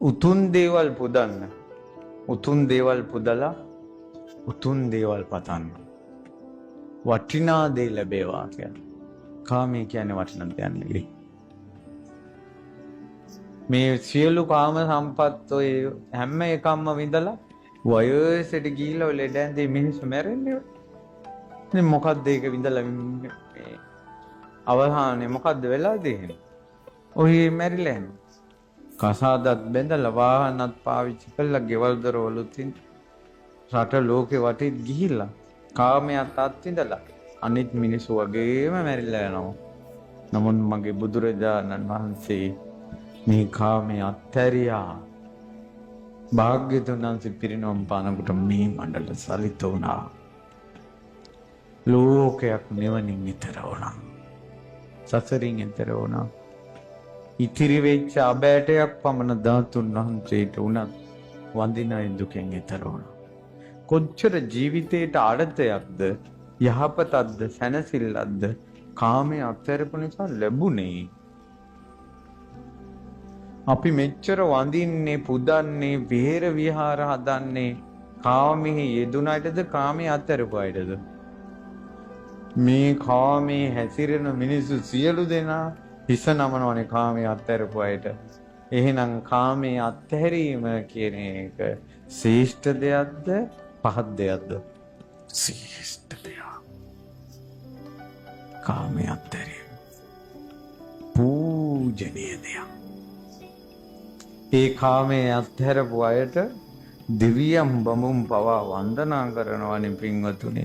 උතුම් දේවල් පුදන්න. උතුම් දේවල් පුදලා උතුම් දේවල් පතන්න. වටිනා දේ ලැබේවා කියන්නේ. කාමයේ කියන්නේ වටිනා දෙයක් නෙවෙයි. මේ සියලු කාම සම්පත් ඔය හැම එකක්ම විඳලා වයසට ගිහිල්ලා ඔය ලෙඩ ඇඳේ මිනිස්සු මැරෙන්නේ. ඉතින් මොකක්ද ඒක විඳලා මේ අවසානයේ මොකද්ද වෙලා දෙන්නේ? ඔය මැරිලා යනවා. කසාදත් බැඳලා වාහනත් පාවිච්චි කළා ගෙවල් දොරවලුත් රට ලෝකේ වටේත් ගිහිල්ලා කාමයට අත්විඳලා අනිත් මිනිස්සු වගේම මැරිලා යනවා. නමුත් මගේ බුදුරජාණන් වහන්සේ මේ කාමයේ අත්හැරියා. භාග්‍යතුන් වහන්සේ පිරිනොම් පානකොට මේ මණ්ඩල සලිත වුණා. ලෝකයක් නිවනින් ඈතර වුණා. සසරින් ඈතර වුණා. ඉතිරි වෙච්ච අබෑටයක් පමණ ධාතුන් වහන්සේට උනත් වඳිනයි දුකෙන් ඈතර වුණා. කොච්චර ජීවිතේට අර්ථයක්ද යහපතක්ද සැනසෙල්ලක්ද කාමයේ අත්හැරපු නිසා ලැබුණේ. අපි මෙච්චර වඳින්නේ පුදන්නේ විහෙර විහාර හදන්නේ කාමයේ යෙදුණයිටද කාමයේ අත්හැරපු අයටද? මේ කාමයේ හැසිරෙන මිනිස්සු සියලු දෙනා හිස නමනවනේ කාමයේ අත්හැරපු අයට. එහෙනම් කාමයේ අත්හැරීම කියන එක ශ්‍රේෂ්ඨ දෙයක්ද පහත් දෙයක්ද? ශ්‍රේෂ්ඨ දෙයක්. කාමයේ අත්හැරීම පූජනීය දෙයක්. ඒ කාමයේ අත්හැරපු අයට දිව්‍යම් බඹුම් පවා වන්දනා කරනවනේ පින්වතුනි.